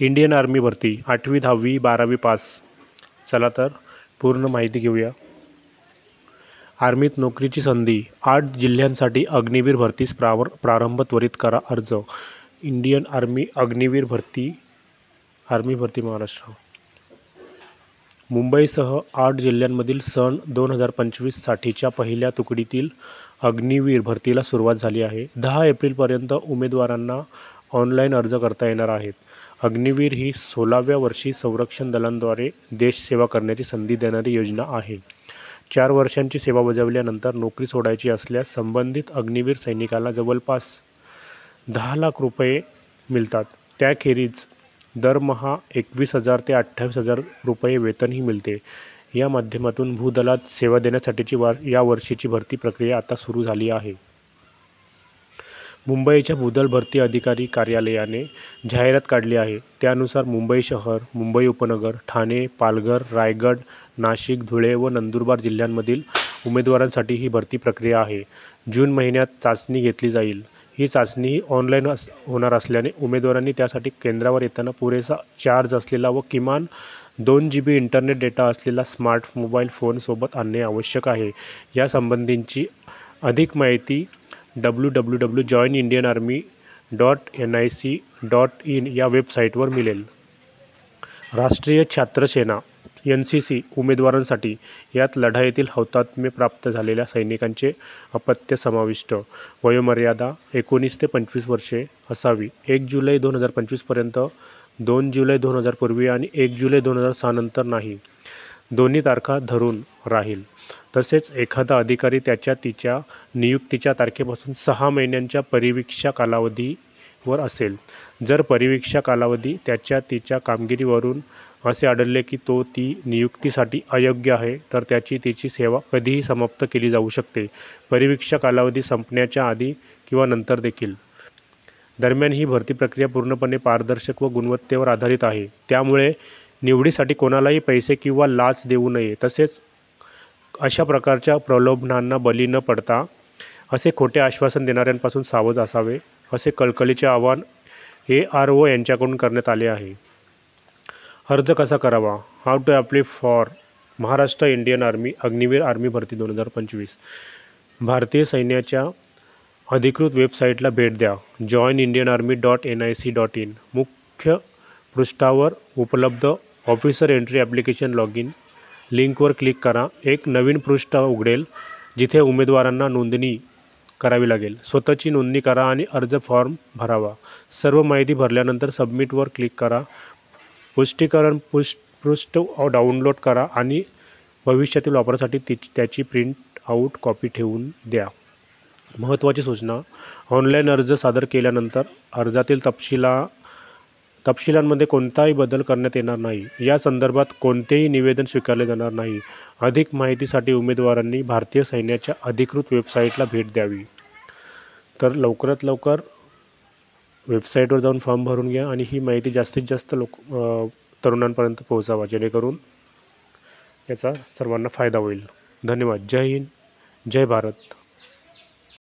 Indian army भरती 8वी 10वी 12वी पास. चला तर पूर्ण माहिती घेऊया. आर्मीत नोकरीची संधी. 8 जिल्ह्यांसाठी अग्निवीर भरतीस प्रारंभ त्वरित करा अर्ज. इंडियन आर्मी अग्निवीर भरती आर्मी भरती महाराष्ट्र. मुंबईसह 8 जिल्ह्यांमधील सन 2025 साठीच्या पहिल्या तुकडीतील अग्निवीर भरतीला सुरुवात झाली आहे. 10 एप्रिलपर्यंत उमेदवारांना ऑनलाईन अर्ज करता येणार आहेत. अग्निवीर ही 16व्या वर्षी संरक्षण दलांद्वारे देशसेवा करण्याची संधी देणारी योजना आहे. 4 वर्षांची सेवा बजावल्यानंतर नोकरी सोडायची असल्यास संबंधित अग्निवीर सैनिकाला जवळपास 10 लाख रुपये मिळतात. त्याखेरीज दरमहा 21,000 ते 28,000 रुपये वेतनही मिळते. या माध्यमातून भूदलात सेवा देण्यासाठीची या वर्षीची भरती प्रक्रिया आता सुरू झाली आहे. मुंबईच्या भूदल भरती अधिकारी कार्यालयाने जाहिरात काढली आहे. त्यानुसार मुंबई शहर, मुंबई उपनगर, ठाणे, पालघर, रायगड, नाशिक, धुळे व नंदुरबार जिल्ह्यांमधील उमेदवारांसाठी ही भरती प्रक्रिया आहे. जून महिन्यात चाचणी घेतली जाईल. ही चाचणी ऑनलाईन होणार असल्याने उमेदवारांनी त्यासाठी केंद्रावर येताना पुरेसा चार्ज असलेला व किमान 2 GB इंटरनेट डेटा असलेला स्मार्ट मोबाईल फोन सोबत आणणे आवश्यक आहे. यासंबंधीची अधिक माहिती www.joinindianarmy.nic.in या वेबसाईटवर मिळेल. राष्ट्रीय छात्र सेना NCC उमेदवारांसाठी. यात लढाईतील हौतात्म्य प्राप्त झालेल्या सैनिकांचे अपत्य समाविष्ट. वयोमर्यादा 19 ते 25 वर्षे असावी. 1 जुलै 2025 पर्यंत, 2 जुलै 2000 पूर्वी आणि 1 जुलै 2006 नंतर नाही. दोन्ही तारखा धरून राहील. तसेच एखादा अधिकारी त्याच्या नियुक्तीच्या तारखेपासून 6 महिन्यांच्या परिवीक्षा कालावधीवर असेल. जर परिवीक्षा कालावधी त्याच्या कामगिरीवरून असे आढळले की तो ती नियुक्तीसाठी अयोग्य आहे तर त्याची सेवा कधीही समाप्त केली जाऊ शकते. परिवीक्षा कालावधी संपण्याच्या आधी किंवा नंतर देखील. दरम्यान ही भरती प्रक्रिया पूर्णपणे पारदर्शक व गुणवत्तेवर आधारित आहे. त्यामुळे निवडीसाठी कोणालाही पैसे किंवा लाच देऊ नये. तसेच अशा प्रकारच्या प्रलोभनांना बळी न पडता असे खोटे आश्वासन देणाऱ्यांपासून सावध असावे, असे कळकळीचे आवाहन ARO यांच्याकडून करण्यात आले आहे. अर्ज कसा करावा? How to apply for Maharashtra Indian army Agniveer army भरती 2025. भारतीय सैन्याच्या अधिकृत वेबसाईटला भेट द्या. joinindianarmy.nic.in. मुख्य पृष्ठावर उपलब्ध ऑफिसर एंट्री ॲप्लिकेशन लॉगिन लिंकवर क्लिक करा. एक नवीन पृष्ठ उघडेल जिथे उमेदवारांना नोंदणी करावी लागेल. स्वतःची नोंदणी करा आणि अर्ज फॉर्म भरावा. सर्व माहिती भरल्यानंतर सबमिटवर क्लिक करा. पुष्टीकरण पृष्ठ डाउनलोड करा आणि भविष्यातील वापरासाठी त्याची प्रिंट आऊट कॉपी ठेवून द्या. महत्त्वाची सूचना. ऑनलाईन अर्ज सादर केल्यानंतर अर्जातील तपशिलांमध्ये कोणताही बदल करण्यात येणार नाही. या संदर्भात कोणतेही निवेदन स्वीकारले जाणार नाही. अधिक माहितीसाठी उमेदवारांनी भारतीय सैन्याच्या अधिकृत वेबसाईटला भेट द्यावी. तर लवकरात लवकर वेबसाईटवर जाऊन फॉर्म भरून घ्या आणि ही माहिती जास्तीत जास्त तरुणांपर्यंत पोहोचावा, जेणेकरून याचा सर्वांना फायदा होईल. धन्यवाद. जय हिंद, जय भारत.